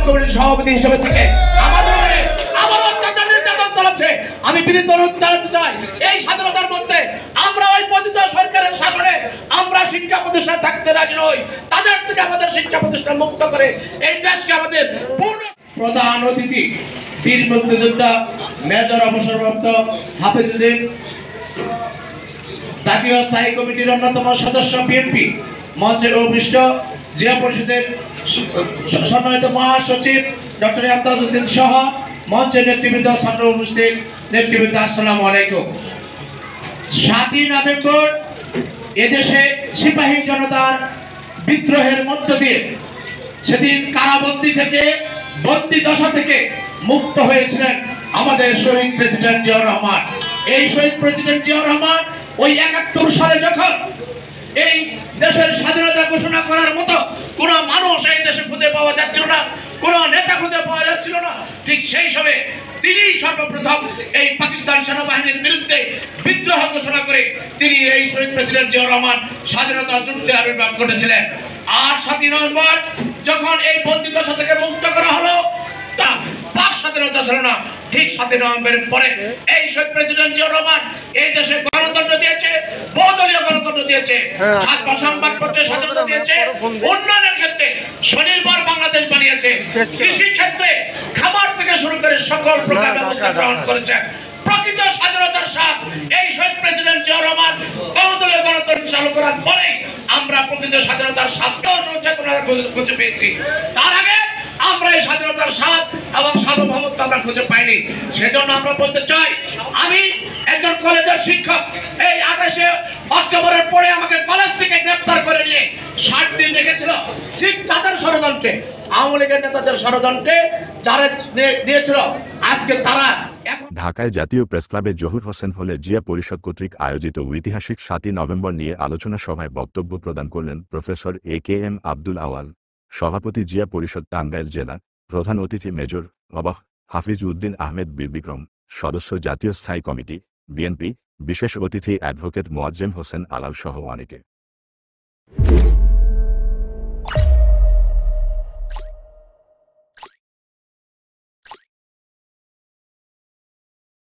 কমিটির সভাপতি হিসেবে থেকে আমাদের উপরে আবারও অত্যাচার নির্যাতন চালাচ্ছে। আমি বিনীত অনুরোধ জানাতে চাই, এই স্বাধীনতার মধ্যে আমরা ওই পতিত সরকারের শাসনে আমরা শিক্ষা প্রতিষ্ঠানে থাকতে রাজি নই। তাদের থেকে আমাদের শিক্ষা প্রতিষ্ঠান মুক্ত করে এই দেশকে আমাদের পূর্ণ। প্রধান অতিথি বীর মুক্তিযোদ্ধা মেজর অবসরপ্রাপ্ত হাফিজউদ্দিন, জাতীয় স্থায়ী কমিটির অন্যতম সদস্য বিএনপি, মঞ্চের উপবিষ্ট জিলা পরিষদের সম্মানিত মহাসচিব ডক্টর আমতাজ উদ্দিন সহ মঞ্চের নেতৃবৃন্দ, ছাত্র উপস্থিত নেতৃবৃন্দ, আসসালামু আলাইকুম। 7ই নভেম্বর এদেশে সিপাহী জনতার বিদ্রোহের মধ্য দিয়ে সেদিন কারাবন্দী থেকে, বন্দী দশা থেকে মুক্ত হয়েছিলেন আমাদের শহীদ প্রেসিডেন্ট জিয়াউর রহমান। এই শহীদ প্রেসিডেন্ট জিয়াউর রহমান ওই 71 সালে যখন এই দেশের স্বাধীনতা ঘোষণা করার মতো কোন মানুষ এই দেশে খুঁজে পাওয়া যাচ্ছিল না, কোন নেতা খুঁজে পাওয়া যাচ্ছিল না, ঠিক সেই সময় তিনি সর্বপ্রথম এই পাকিস্তান সেনাবাহিনীর বিরুদ্ধে বিদ্রোহ ঘোষণা করে তিনি এই শহীদ প্রেসিডেন্ট জিয়াউর রহমান স্বাধীনতা যুদ্ধে আবির্ভাব ঘটেছিলেন। আর 7ই নভেম্বর যখন এই বন্দী দশা থেকে মুক্ত করা হলো, তা পাক স্বাধীনতা ছিল না। ঠিক 7ই নভেম্বরের পরে এই শহীদ প্রেসিডেন্ট জিয়াউর রহমান এই দেশে গণতন্ত্র দিয়েছে, বহুদলীয় গণতন্ত্র দিয়েছে, সংবাদপত্রের স্বাধীনতা দিয়েছে, উন্নয়নের ক্ষেত্রে স্বনির্ভর বাংলাদেশ বানিয়েছে, কৃষি ক্ষেত্রে খাবার থেকে শুরু করে সকল প্রকার ব্যবস্থা গ্রহণ করেছেন। প্রকৃত স্বাধীনতার স্বাদ এই শহীদ প্রেসিডেন্ট জিয়াউর রহমান বহুদলীয় গণতন্ত্র চালু করার পরে আমরা প্রকৃত স্বাধীনতার স্বাদটাও খুঁজে পেয়েছি। তার আগে আমরা এই স্বাধীনতার স্বাদ এবং সার্বভৌমত্ব আমরা খুঁজে পাইনি। সেজন্য আমরা বলতে চাই, আমি একজন কলেজের শিক্ষক, এই 28শে অক্টোবরের পরে আমাকে কলেজ থেকে গ্রেফতার করে নিয়ে 60 দিন রেখেছিল। ঠিক যাদের ষড়যন্ত্রে, আওয়ামী লীগের নেতাদের ষড়যন্ত্রে যারা দিয়েছিল, আজকে তারা ঢাকায় জাতীয় প্রেসক্লাবে জহুর হোসেন হলে জিয়া পরিষদ কর্তৃক আয়োজিত ঐতিহাসিক 7ই নভেম্বর নিয়ে আলোচনা সভায় বক্তব্য প্রদান করলেন প্রফেসর AKM আব্দুল আওয়াল, সভাপতি জিয়া পরিষদ টাঙ্গাইল জেলা, প্রধান অতিথি মেজর অবাহ হাফিজ উদ্দিন আহমেদ বীর বিক্রম, সদস্য জাতীয় স্থায়ী কমিটি বিএনপি, বিশেষ অতিথি অ্যাডভোকেট মোয়াজ্জেম হোসেন আলাল সহ অনেকে।